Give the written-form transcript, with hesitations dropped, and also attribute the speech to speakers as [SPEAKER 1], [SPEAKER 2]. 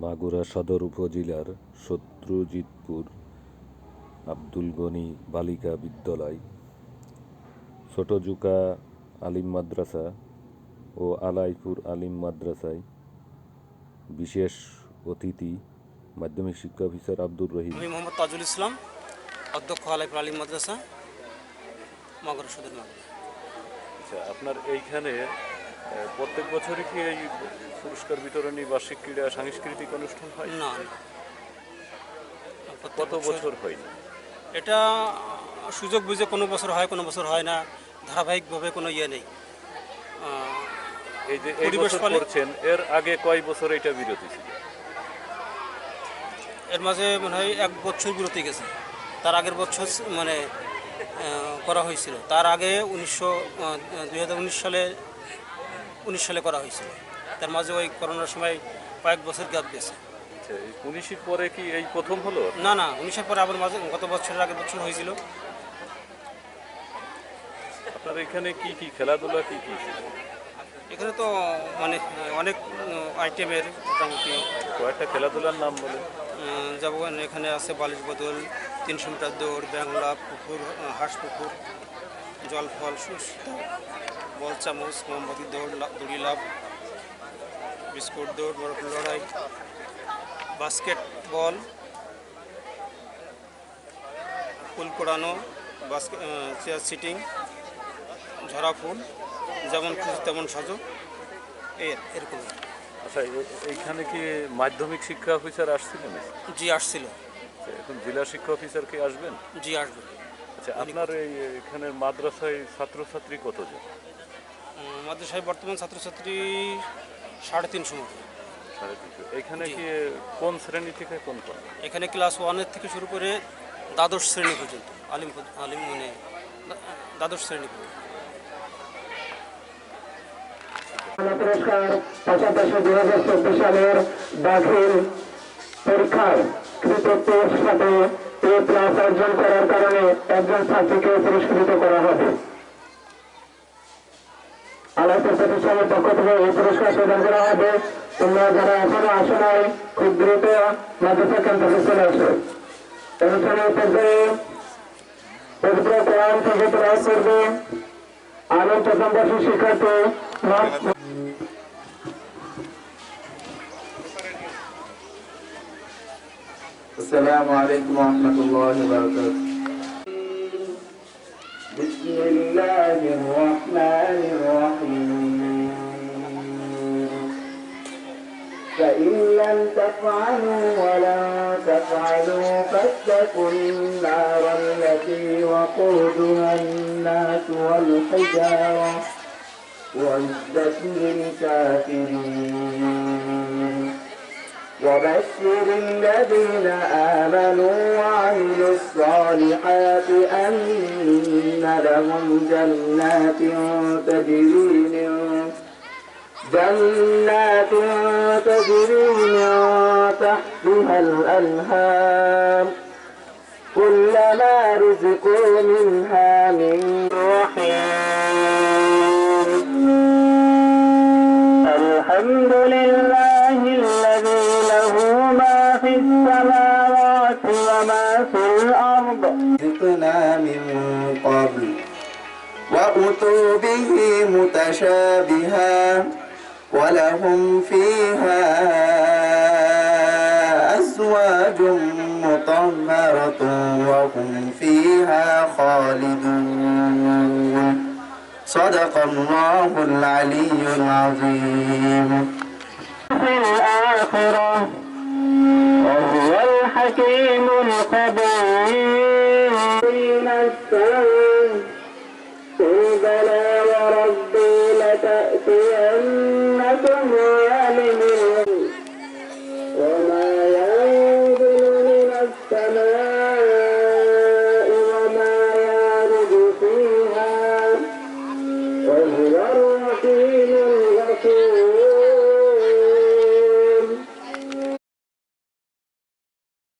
[SPEAKER 1] মাগুরা সদর উপজেলার শত্রুজিতপুর আব্দুল গনি বালিকা বিদ্যালয়, ছোট জুকা আলিম মাদ্রাসা ও আলাইপুর আলিম মাদ্রাসায় বিশেষ অতিথি মাধ্যমিক শিক্ষা অফিসার আব্দুর রহিম।
[SPEAKER 2] আমি মোহাম্মদ তাজুল ইসলাম, অধ্যক্ষ আলাইপুর আলিম মাদ্রাসা, মাগুরা সদর মাগুরা।
[SPEAKER 1] আচ্ছা, আপনার এইখানে প্রত্যেক বছরই কি এই পুরস্কার বিতরণী বার্ষিক ক্রীড়া সাংস্কৃতিক অনুষ্ঠান হয়?
[SPEAKER 2] না,
[SPEAKER 1] কত বছর হয় না?
[SPEAKER 2] এটা সুযোগ বুঝে কোনো বছর হয়, কোনো বছর হয় না, ধারাবাহিকভাবে কোনো ইয়ে নেই।
[SPEAKER 1] এই যে এই বছর করছেন, এর আগে কয় বছর এটা বিরতি ছিল?
[SPEAKER 2] এর মাঝে মনে হয় 1 বছর বিরতি গেছে। তার আগের বছর মানে করা হয়েছিল, তার আগে 2019 সালে করা হয়েছিল। তার মাঝে ওই করোনার সময় কয়েক বছর গ্যাপ গেছে।
[SPEAKER 1] আচ্ছা, 19-এর পরে কি এই প্রথম হলো?
[SPEAKER 2] না, 19-এর পরে আবার মাঝে গত বছরের আগের বছর হয়েছিল।
[SPEAKER 1] আপনার এখানে কি কি খেলাধুলা কি কি?
[SPEAKER 2] এখানে তো মানে অনেক আইটেমের মোটামুটি।
[SPEAKER 1] কয়েকটা খেলাধুলার নাম বলে।
[SPEAKER 2] যেমন এখানে আছে বালিশ বদল, 300 মিটার দৌড়, ব্যাংলা পুকুর, হাঁস পুকুর, জল ফল, বল চামচ, মোমবাতি দৌড়, দড়ি লাভ, বিস্কুট দৌড়, বরফ লড়াই, বাস্কেটবল, ফুল কোড়ানো, চেয়ার সিটিং, ঝরা ফুল, যেমন খুশি তেমন সাজো, এরকম।
[SPEAKER 1] আচ্ছা, এইখানে কি মাধ্যমিক শিক্ষা অফিসার আসছিলেন?
[SPEAKER 2] জি, আসছিল।
[SPEAKER 1] এখন জেলা শিক্ষা অফিসার কি আসবেন?
[SPEAKER 2] জি, আসবেন।
[SPEAKER 1] আচ্ছা, আপনার এখানে মাদ্রাসায় ছাত্রছাত্রী কতজন?
[SPEAKER 2] মাদ্রাসায় বর্তমান ছাত্রছাত্রী 350 মতো।
[SPEAKER 1] 350। এখানে কি কোন শ্রেণী থেকে কোন?
[SPEAKER 2] এখানে ক্লাস 1 থেকে শুরু করে দ্বাদশ শ্রেণী পর্যন্ত, আলিম মানে দ্বাদশ শ্রেণী পর্যন্ত।
[SPEAKER 3] পুরস্কার পাশাপাশি 2014 সালের দাখিল পরীক্ষায় কৃতিত্বের সাথে A+ অর্জন করার কারণে একজন ছাত্রীকে পুরস্কৃত করা হবে। আলাইপুর প্রতিষ্ঠানের পক্ষ থেকে এই পুরস্কার প্রদান করা হবে। তোমরা যারা এখনো আসো নাই, খুব দ্রুত মাদ্রাসা ক্যাম্পাসে চলে আসো। অনুষ্ঠানের পর্যায়ে পবিত্র কোরআন থেকে প্রয়াস করবে আলিম প্রথম বর্ষের শিক্ষার্থী।
[SPEAKER 4] আসসালামু আলাইকুম ওয়া রাহমাতুল্লাহি ওয়া বারাকাতুহু। বিসমিল্লাহির রাহমানির রাহিম। فإن لم تفعلوا ولن تفعلوا فاتقوا النار التي وقودها الناس والحجارة أعدت للكافرين. وبشر الذين آمنوا وعملوا الصالحات أن لهم جنات تجري من تحتها الأنهار كلما رزقوا منها من رحيم. الحمد لله الذي له ما في السماوات وما في الأرض. رزقنا من قبل وأتوا به متشابها ولهم فيها أزواج مطهرة وهم فيها خالدون. صدق الله العلي العظيم. في الآخرة وهو الحكيم الخبير. قل بلى وربي لتأتون